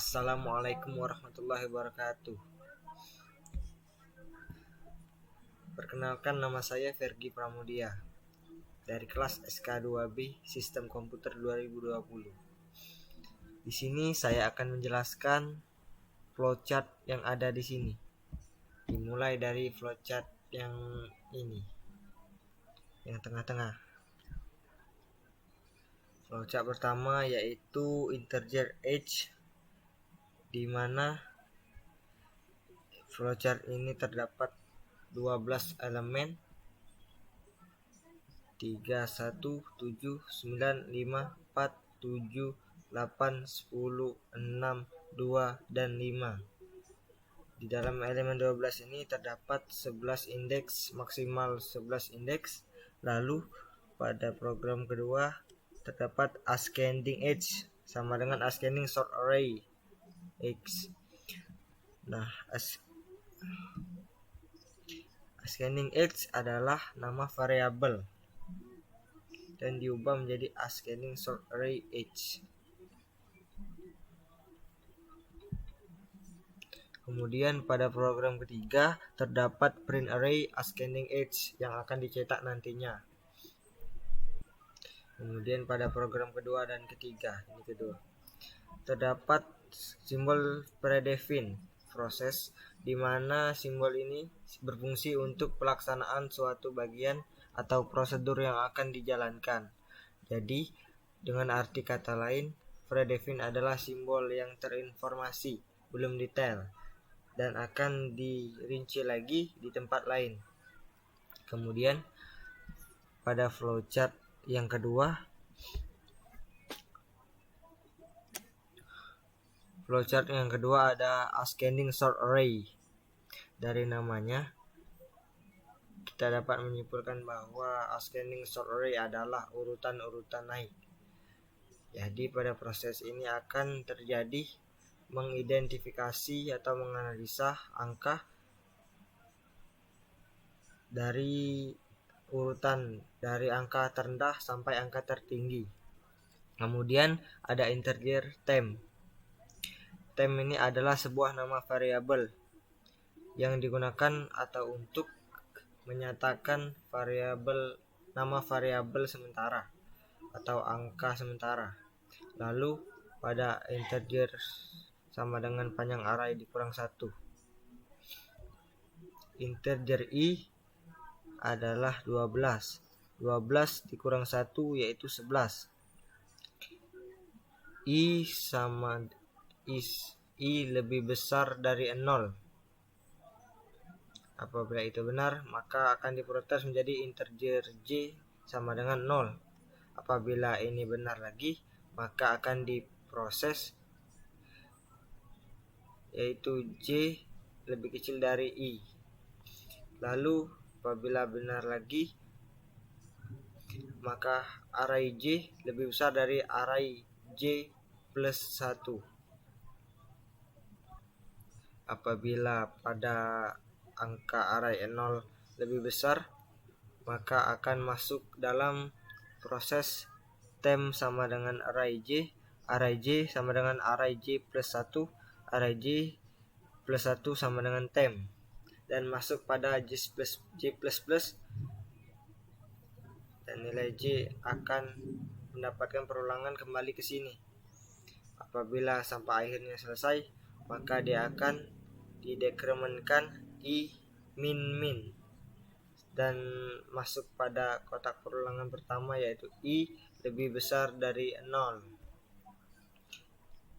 Assalamualaikum warahmatullahi wabarakatuh. Perkenalkan, nama saya Fergi Pramudia dari kelas SK2B Sistem Komputer 2020. Di sini saya akan menjelaskan flowchart yang ada di sini. Dimulai dari flowchart yang ini, yang tengah-tengah. Flowchart pertama yaitu integer age, di mana flowchart ini terdapat 12 elemen 3, 1, 7, 9, 5, 4, 7, 8, 10, 6, 2, dan 5. Di dalam elemen 12 ini terdapat 11 indeks, maksimal 11 indeks. Lalu pada program kedua terdapat ascending age sama dengan ascending sort array X. Nah, ascending age adalah nama variabel dan diubah menjadi ascending sort array age. Kemudian pada program ketiga terdapat print array ascending age yang akan dicetak nantinya. Kemudian pada program kedua dan ketiga, ini kedua, terdapat simbol predefine proses, di mana simbol ini berfungsi untuk pelaksanaan suatu bagian atau prosedur yang akan dijalankan. Jadi, dengan arti kata lain, predefine adalah simbol yang terinformasi, belum detail, dan akan dirinci lagi di tempat lain. Kemudian pada flowchart yang kedua, ada ascending sort array. Dari namanya kita dapat menyimpulkan bahwa ascending sort array adalah urutan-urutan naik. Jadi pada proses ini akan terjadi mengidentifikasi atau menganalisa angka dari urutan dari angka terendah sampai angka tertinggi. Kemudian ada integer temp. Temp ini adalah sebuah nama variabel yang digunakan atau untuk menyatakan nama variabel sementara atau angka sementara. Lalu pada integer sama dengan panjang array dikurang 1. Integer i adalah 12. 12 dikurang 1 yaitu 11. I lebih besar dari 0. Apabila itu benar, maka akan diproses menjadi integer j sama dengan 0. Apabila ini benar lagi, maka akan diproses yaitu j lebih kecil dari i. Lalu apabila benar lagi, maka array j lebih besar dari array j plus 1. Apabila pada angka array 0 lebih besar, maka akan masuk dalam proses temp sama dengan array j sama dengan array j plus 1, array j plus 1 sama dengan temp, dan masuk pada j plus, dan nilai j akan mendapatkan perulangan kembali ke sini. Apabila sampai akhirnya selesai, maka dia akan didekrementkan i min dan masuk pada kotak perulangan pertama yaitu i lebih besar dari 0.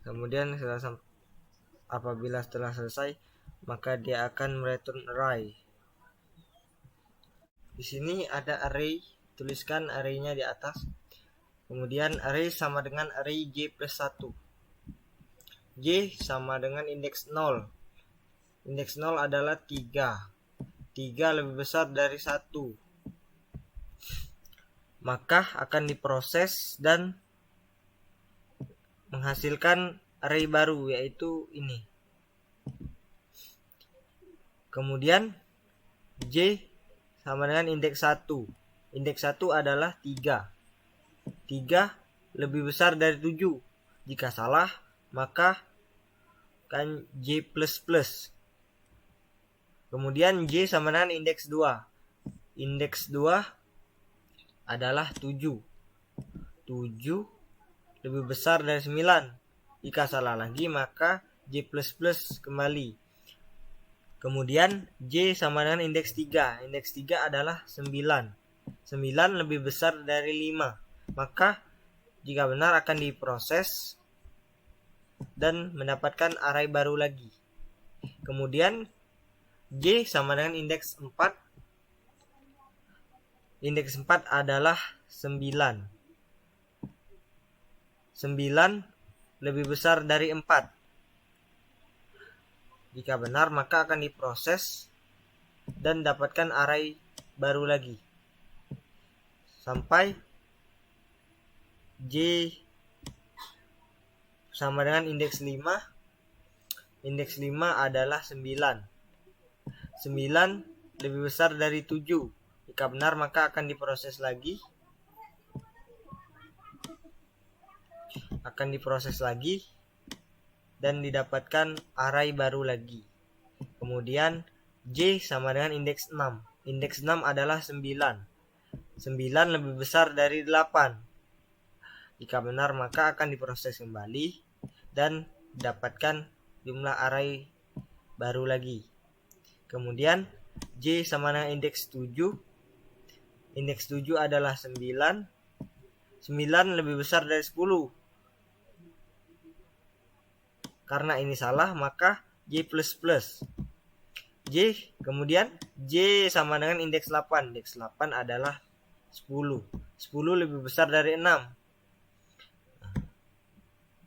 Kemudian apabila setelah selesai, maka dia akan return array. Di sini ada array, tuliskan arraynya di atas. Kemudian array sama dengan array j plus 1. J sama dengan indeks 0. Indeks 0 adalah 3. 3 lebih besar dari 1. Maka akan diproses dan menghasilkan array baru yaitu ini. Kemudian j sama dengan indeks 1. Indeks 1 adalah 3. 3 lebih besar dari 7. Jika salah, maka kan J++. Kemudian J sama dengan indeks 2. Indeks 2 adalah 7. 7 lebih besar dari 9. Jika salah lagi maka J++ kembali. Kemudian J sama dengan indeks 3. Indeks 3 adalah 9. 9 lebih besar dari 5. Maka jika benar akan diproses dan mendapatkan array baru lagi. Kemudian J sama dengan indeks 4. Indeks 4 adalah 9. 9 lebih besar dari 4. Jika benar maka akan diproses dan dapatkan array baru lagi. Sampai J sama dengan indeks 5. Indeks 5 adalah 9. 9 lebih besar dari 7. Jika benar maka akan diproses lagi. Dan didapatkan array baru lagi. Kemudian J sama dengan indeks 6. Indeks 6 adalah 9. 9 lebih besar dari 8. Jika benar maka akan diproses kembali dan didapatkan jumlah array baru lagi. Kemudian J sama dengan indeks 7. Indeks 7 adalah 9. 9 lebih besar dari 10. Karena ini salah maka J++. Kemudian J sama dengan indeks 8. Indeks 8 adalah 10. 10 lebih besar dari 6.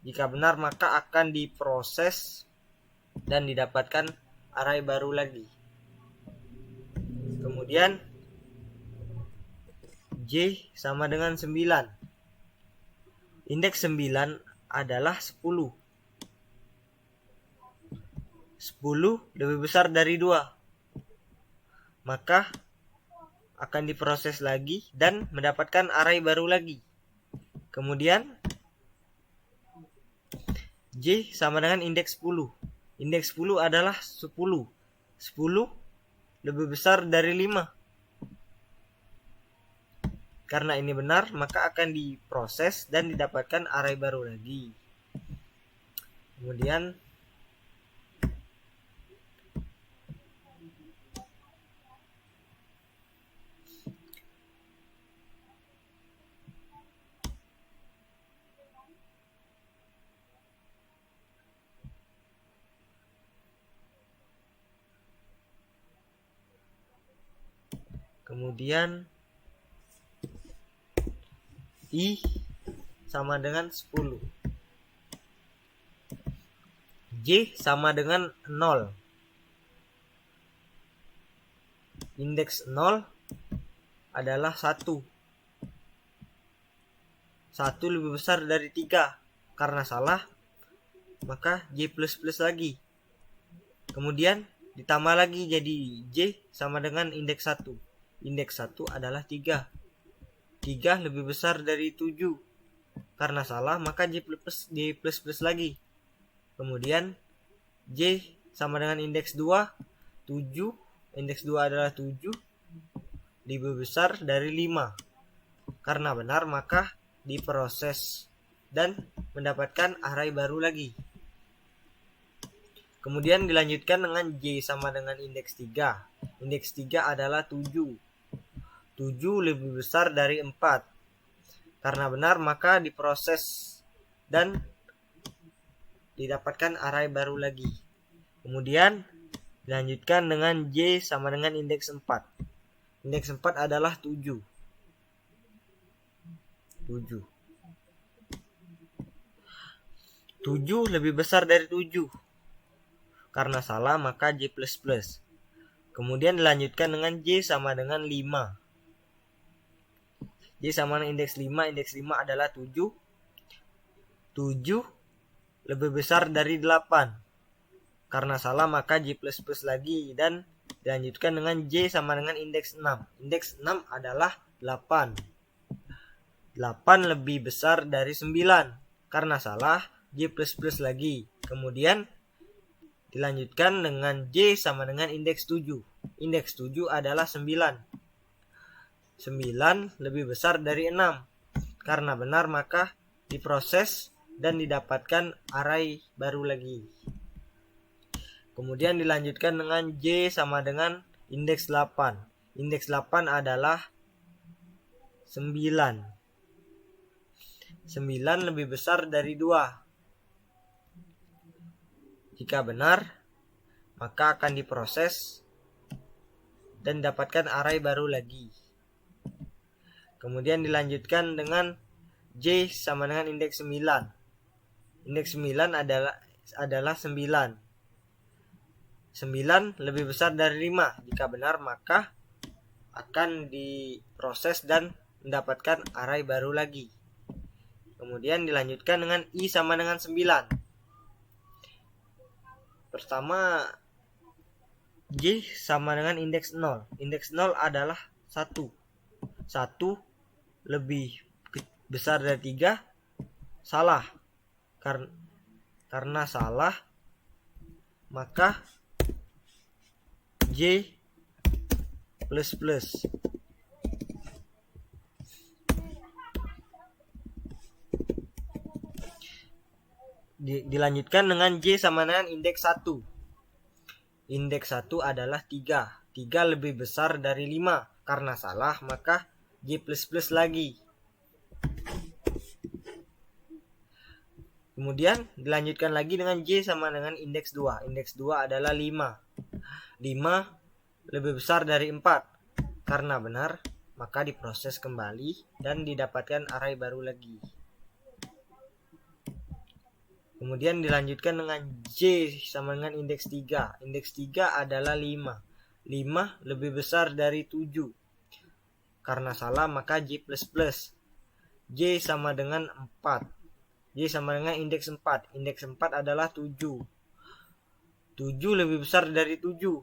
Jika benar maka akan diproses dan didapatkan array baru lagi. Kemudian J sama dengan 9. Indeks 9 adalah 10. 10 lebih besar dari 2. Maka akan diproses lagi dan mendapatkan array baru lagi. Kemudian J sama dengan indeks 10. Indeks 10 adalah 10. 10 lebih besar dari 5. Karena ini benar, maka akan diproses dan didapatkan array baru lagi. Kemudian I sama dengan 10. J sama dengan 0. Indeks 0 adalah 1. 1 lebih besar dari 3. Karena salah, maka J++ lagi. Kemudian ditambah lagi jadi J sama dengan indeks 1. Indeks 1 adalah 3. 3 lebih besar dari 7. Karena salah maka J++ lagi. Kemudian J sama dengan indeks 2. 7. Indeks 2 adalah 7. Lebih besar dari 5. Karena benar maka diproses dan mendapatkan array baru lagi. Kemudian dilanjutkan dengan J sama dengan indeks 3. Indeks 3 adalah 7. 7 lebih besar dari 4. Karena benar maka diproses dan didapatkan array baru lagi. Kemudian dilanjutkan dengan J sama dengan indeks 4. Indeks 4 adalah 7. 7 lebih besar dari 7. Karena salah maka J++. Kemudian dilanjutkan dengan J sama dengan 5. J sama dengan indeks 5. Indeks 5 adalah 7. 7 lebih besar dari 8. Karena salah maka J++ lagi dan dilanjutkan dengan J sama dengan indeks 6. Indeks 6 adalah 8. 8 lebih besar dari 9. Karena salah J++ lagi. Kemudian Dilanjutkan dengan J sama dengan indeks 7. Indeks 7 adalah 9. 9 lebih besar dari 6. Karena benar maka diproses dan didapatkan array baru lagi. Kemudian dilanjutkan dengan J sama dengan indeks 8. Indeks 8 adalah 9. 9 lebih besar dari 2. Jika benar, maka akan diproses dan dapatkan array baru lagi. Kemudian dilanjutkan dengan J sama dengan indeks 9. Indeks 9 adalah 9. 9 lebih besar dari 5. Jika benar, maka akan diproses dan mendapatkan array baru lagi. Kemudian dilanjutkan dengan I sama dengan 9. Pertama, J sama dengan indeks 0. Indeks 0 adalah 1. 1 lebih besar dari 3. Salah. Karena salah, maka J plus plus. Dilanjutkan dengan J sama dengan indeks 1. Indeks 1 adalah 3. 3 lebih besar dari 5. Karena salah, maka J plus plus lagi. Kemudian dilanjutkan lagi dengan J sama dengan indeks 2. Indeks 2 adalah 5. 5 lebih besar dari 4. Karena benar, maka diproses kembali dan didapatkan array baru lagi. Kemudian dilanjutkan dengan J sama dengan indeks 3. Indeks 3 adalah 5. 5 lebih besar dari 7. Karena salah, maka J plus plus. J sama dengan 4. J sama dengan indeks 4. Indeks 4 adalah 7. 7 lebih besar dari 7.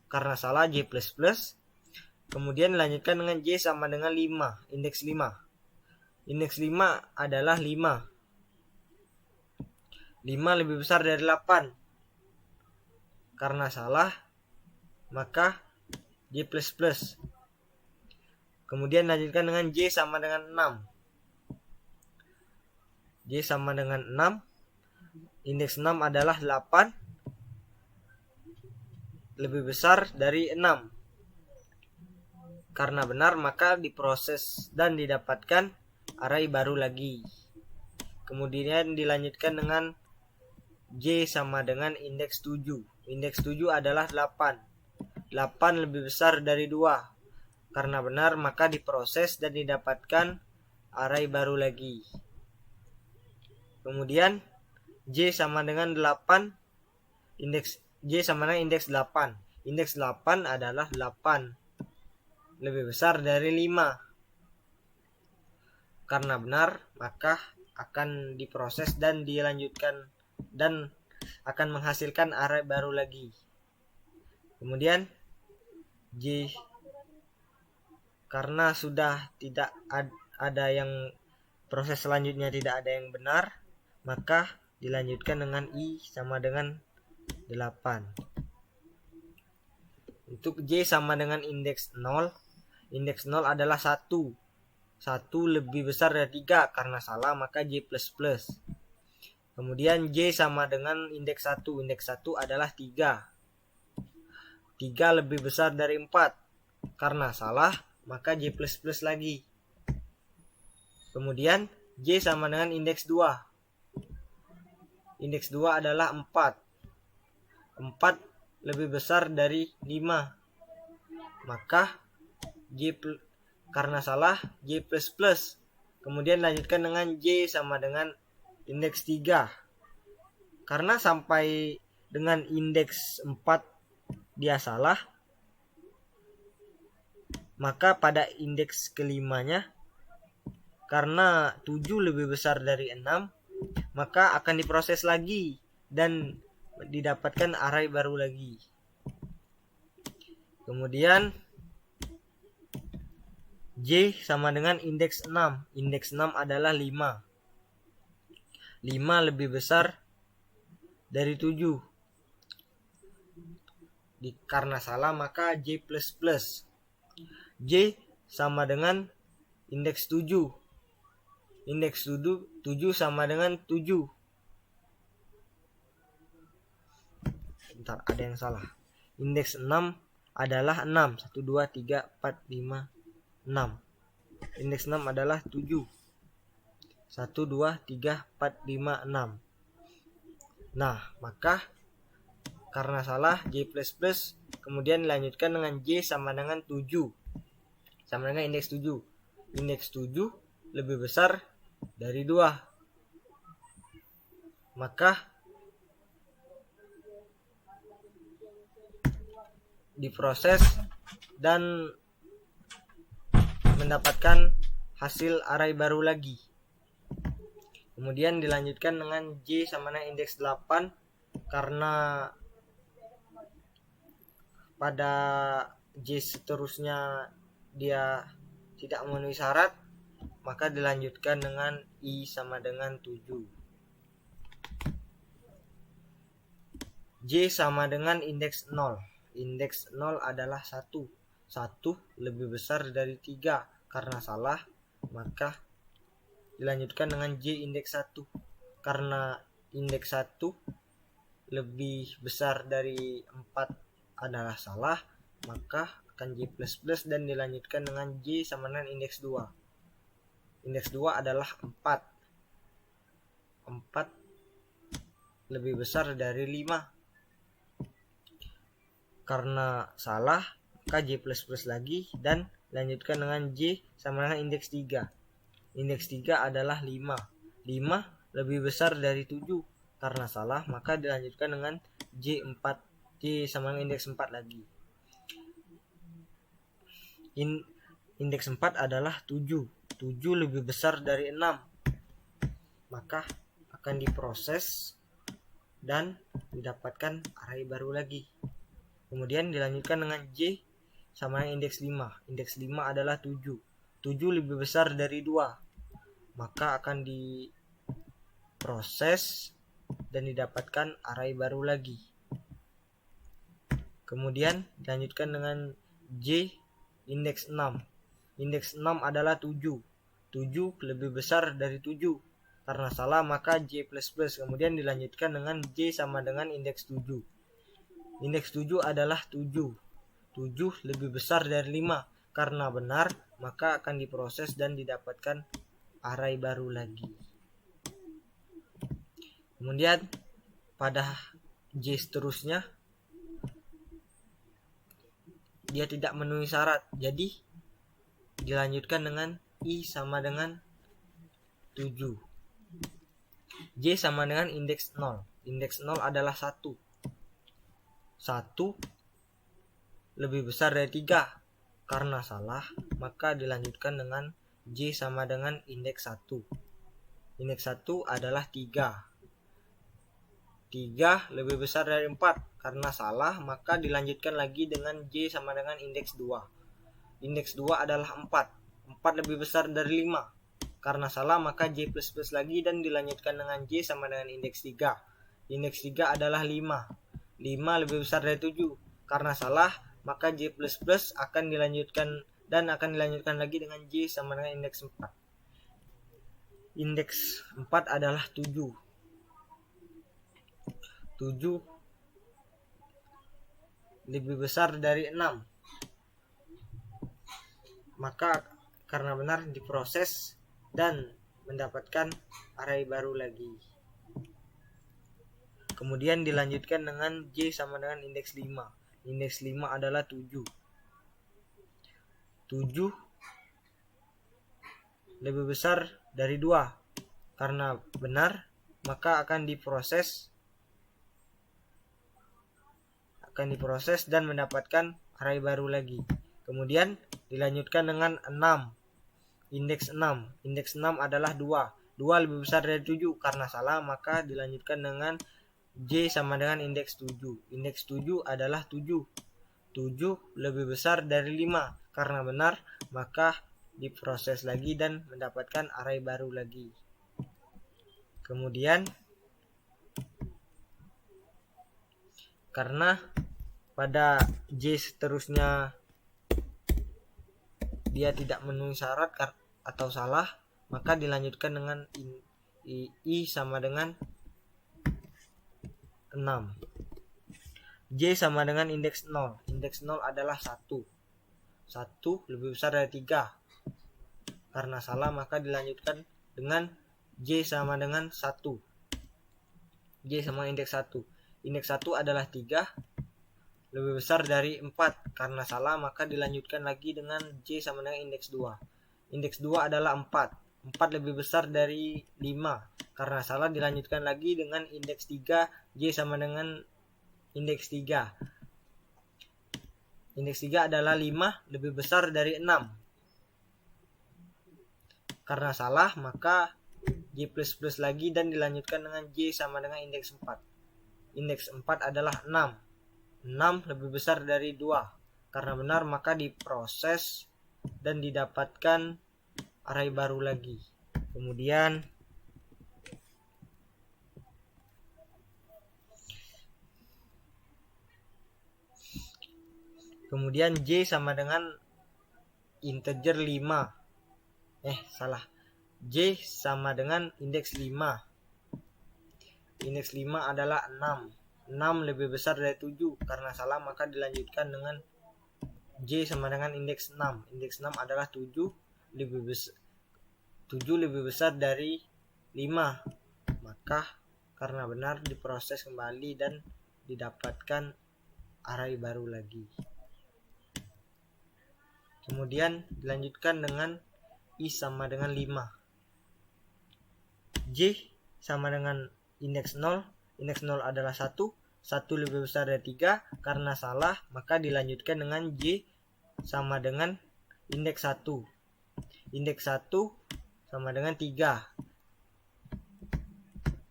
Karena salah, J plus plus. Kemudian dilanjutkan dengan J sama dengan 5. Indeks 5. Indeks 5 adalah 5. 5 lebih besar dari 8. Karena salah, maka J plus plus. Kemudian lanjutkan dengan J sama dengan 6. J sama dengan 6. Indeks 6 adalah 8. Lebih besar dari 6. Karena benar, maka diproses dan didapatkan array baru lagi. Kemudian dilanjutkan dengan J sama dengan indeks 7. Indeks 7 adalah 8. 8 lebih besar dari 2. Karena benar, maka diproses dan didapatkan array baru lagi. Kemudian J sama dengan 8. J sama dengan indeks 8. Indeks 8 adalah 8. Lebih besar dari 5. Karena benar, maka akan diproses dan dilanjutkan dan akan menghasilkan array baru lagi. Kemudian J, karena sudah tidak ada yang proses selanjutnya tidak ada yang benar, maka dilanjutkan dengan I sama dengan 8. Untuk J sama dengan indeks 0. Indeks 0 adalah 1. 1 lebih besar dari 3. Karena salah, maka J plus plus. Kemudian J sama dengan indeks 1. Indeks 1 adalah 3. 3 lebih besar dari 4. Karena salah, maka J plus plus lagi. Kemudian J sama dengan indeks 2. Indeks 2 adalah 4. 4 lebih besar dari 5. Maka karena salah, J plus plus. Kemudian lanjutkan dengan J sama dengan indeks 3. Karena sampai dengan indeks 4 dia salah, maka pada indeks kelimanya, karena 7 lebih besar dari 6, maka akan diproses lagi dan didapatkan array baru lagi. Kemudian J sama dengan indeks 6. Indeks 6 adalah 5. 5 lebih besar dari 7. karena salah maka J++. J sama dengan indeks 7. Indeks 7 sama dengan 7. Bentar, ada yang salah. Indeks 6 adalah 6. 1, 2, 3, 4, 5, 6. Indeks 6 adalah 7. 1, 2, 3, 4, 5, 6. Nah, maka karena salah J++, kemudian dilanjutkan dengan J sama dengan 7. Sama dengan indeks 7. Indeks 7 lebih besar dari 2. Maka diproses dan mendapatkan hasil array baru lagi. Kemudian dilanjutkan dengan J sama dengan indeks 8 karena pada J seterusnya dia tidak memenuhi syarat, maka dilanjutkan dengan I sama dengan 7. J sama dengan indeks 0. Indeks 0 adalah 1. 1 lebih besar dari 3. Karena salah, maka dilanjutkan dengan J indeks 1. Karena indeks 1 lebih besar dari 4 adalah salah, maka akan J++ dan dilanjutkan dengan J sama dengan indeks 2. Indeks 2 adalah 4. 4 lebih besar dari 5. Karena salah, maka J++ lagi dan lanjutkan dengan J sama dengan indeks 3. Indeks 3 adalah 5. 5 lebih besar dari 7. Karena salah, maka dilanjutkan dengan J4. J sama dengan indeks 4 lagi. Indeks 4 adalah 7. 7 lebih besar dari 6. Maka akan diproses dan didapatkan array baru lagi. Kemudian dilanjutkan dengan J sama dengan indeks 5. Indeks 5 adalah 7. 7 lebih besar dari 2. Maka akan diproses dan didapatkan array baru lagi. Kemudian dilanjutkan dengan J indeks 6. Indeks 6 adalah 7. 7 lebih besar dari 7. Karena salah, maka J++. Kemudian dilanjutkan dengan J sama dengan indeks 7. Indeks 7 adalah 7. 7 lebih besar dari 5. Karena benar, maka akan diproses dan didapatkan array baru lagi. Kemudian pada J seterusnya dia tidak memenuhi syarat, jadi dilanjutkan dengan I sama dengan 7. J sama dengan indeks 0. Indeks 0 adalah 1. 1 lebih besar dari 3. Karena salah, maka dilanjutkan dengan J sama dengan indeks 1. Indeks 1 adalah 3. 3 lebih besar dari 4. Karena salah, maka dilanjutkan lagi dengan J sama dengan indeks 2. Indeks 2 adalah 4. 4 lebih besar dari 5. Karena salah, maka J++ lagi dan dilanjutkan dengan J sama dengan indeks 3. Indeks 3 adalah 5. 5 lebih besar dari 7. Karena salah, maka J++ akan dilanjutkan dan akan dilanjutkan lagi dengan J sama dengan indeks 4. Indeks 4 adalah 7. 7 lebih besar dari 6. Maka karena benar diproses dan mendapatkan array baru lagi. Kemudian dilanjutkan dengan J sama dengan indeks 5. Indeks 5 adalah 7. 7 lebih besar dari 2. Karena benar, maka akan diproses dan mendapatkan array baru lagi. Kemudian dilanjutkan dengan 6. Indeks 6. Indeks 6 adalah 2. 2 lebih besar dari 7. Karena salah, maka dilanjutkan dengan J sama dengan indeks 7. Indeks 7 adalah 7. 7 lebih besar dari 5. Karena benar, maka diproses lagi dan mendapatkan array baru lagi. Kemudian karena pada J seterusnya dia tidak memenuhi syarat atau salah, maka dilanjutkan dengan I sama dengan 6. J sama dengan indeks 0. Indeks 0 adalah 1. 1 lebih besar dari 3. Karena salah maka dilanjutkan dengan J sama dengan 1. J sama indeks 1. Indeks 1 adalah 3 lebih besar dari 4. Karena salah maka dilanjutkan lagi dengan J sama dengan indeks 2. Indeks 2 adalah 4. 4 lebih besar dari 5. Karena salah dilanjutkan lagi dengan indeks 3. J sama dengan indeks 3. Indeks 3 adalah 5 lebih besar dari 6. Karena salah maka J++ lagi dan dilanjutkan dengan J sama dengan indeks 4. Indeks 4 adalah 6. 6 lebih besar dari 2. Karena benar maka diproses dan didapatkan array baru lagi. Kemudian J sama dengan integer 5. J sama dengan indeks 5. Indeks 5 adalah 6. 6 lebih besar dari 7. Karena salah maka dilanjutkan dengan J sama dengan indeks 6. Indeks 6 adalah 7 lebih besar dari 5. Maka karena benar diproses kembali dan didapatkan array baru lagi. Kemudian dilanjutkan dengan I sama dengan 5. J sama dengan indeks 0. Indeks 0 adalah 1. 1 lebih besar dari 3. Karena salah maka dilanjutkan dengan J sama dengan indeks 1. Indeks 1 sama dengan 3.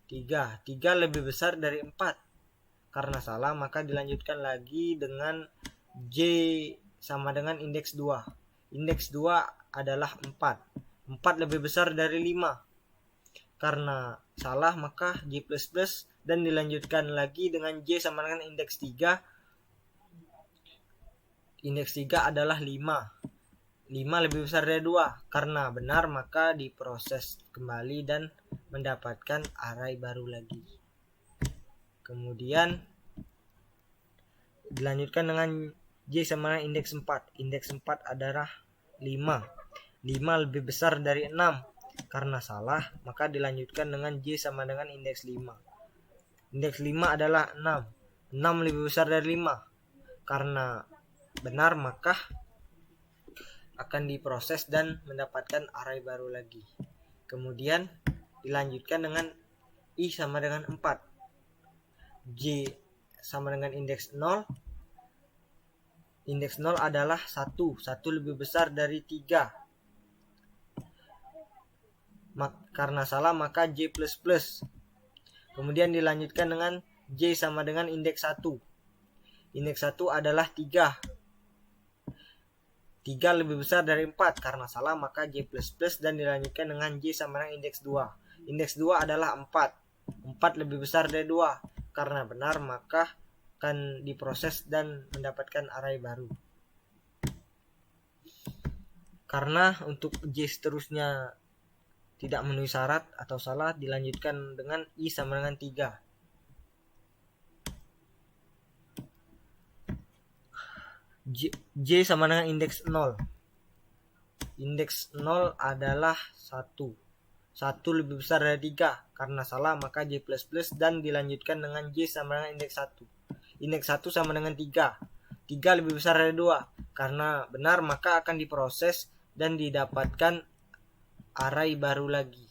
3 lebih besar dari 4. Karena salah maka dilanjutkan lagi dengan J sama dengan indeks 2. Indeks 2 adalah 4. 4 lebih besar dari 5. Karena salah maka J++ dan dilanjutkan lagi dengan J sama dengan indeks 3. Indeks 3 adalah 5. 5 lebih besar dari 2. Karena benar maka diproses kembali dan mendapatkan array baru lagi. Kemudian dilanjutkan dengan J sama dengan indeks 4. Indeks 4 adalah 5. 5 lebih besar dari 6. Karena salah maka dilanjutkan dengan J sama dengan indeks 5. Indeks 5 adalah 6. 6 lebih besar dari 5. Karena benar maka akan diproses dan mendapatkan array baru lagi. Kemudian dilanjutkan dengan I sama dengan 4. J sama dengan indeks 0. Indeks 0 adalah 1. 1 lebih besar dari 3. Karena salah maka J++. Kemudian dilanjutkan dengan J sama dengan indeks 1. Indeks 1 adalah 3. 3 lebih besar dari 4. Karena salah maka J++ dan dilanjutkan dengan J sama dengan indeks 2. Indeks 2 adalah 4. 4 lebih besar dari 2. Karena benar maka akan diproses dan mendapatkan array baru. Karena untuk J seterusnya tidak memenuhi syarat atau salah, dilanjutkan dengan I sama dengan 3. J sama dengan indeks 0. Indeks 0 adalah 1. 1 lebih besar dari 3. Karena salah maka J++ dan dilanjutkan dengan J sama dengan indeks 1. Indeks 1 sama dengan 3. 3 lebih besar dari 2. Karena benar maka akan diproses dan didapatkan array baru lagi.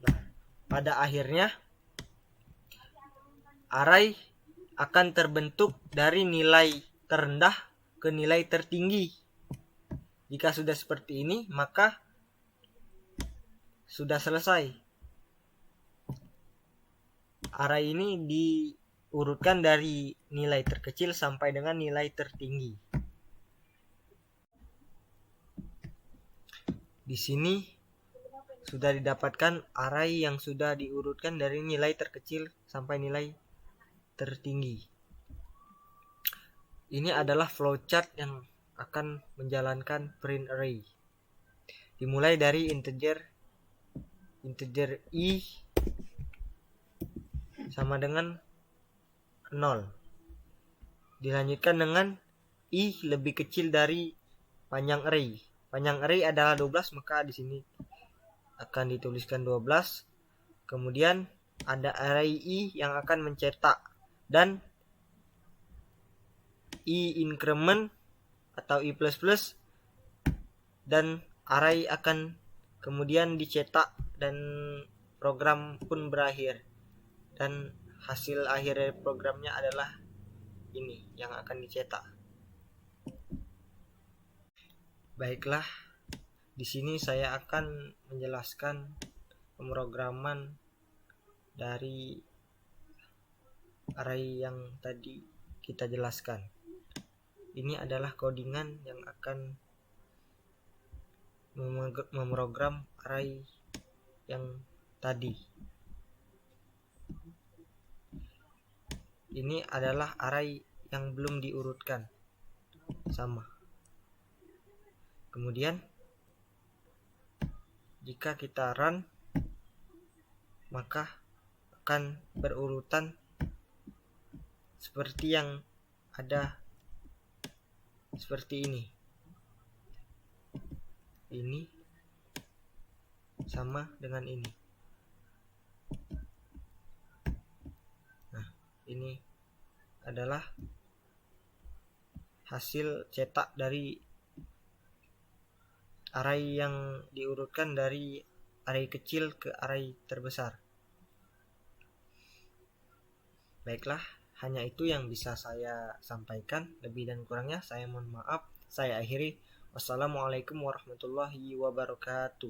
Nah, pada akhirnya array akan terbentuk dari nilai terendah ke nilai tertinggi. Jika sudah seperti ini, maka sudah selesai. Array ini diurutkan dari nilai terkecil sampai dengan nilai tertinggi. Di sini sudah didapatkan array yang sudah diurutkan dari nilai terkecil sampai nilai tertinggi. Ini adalah flowchart yang akan menjalankan print array. Dimulai dari integer i sama dengan 0. Dilanjutkan dengan i lebih kecil dari panjang array. Panjang array adalah 12, maka di sini akan dituliskan 12. Kemudian ada array i yang akan mencetak, dan i increment atau i++, dan array akan kemudian dicetak dan program pun berakhir, dan hasil akhir dari programnya adalah ini yang akan dicetak. Baiklah, di sini saya akan menjelaskan pemrograman dari array yang tadi kita jelaskan. Ini adalah codingan yang akan memprogram array yang tadi. Ini adalah array yang belum diurutkan, sama. Kemudian jika kita run, maka akan berurutan seperti yang ada seperti ini. Ini sama dengan ini. Nah, ini adalah hasil cetak dari array yang diurutkan dari array kecil ke array terbesar. Baiklah, hanya itu yang bisa saya sampaikan. Lebih dan kurangnya saya mohon maaf. Saya akhiri. Wassalamualaikum warahmatullahi wabarakatuh.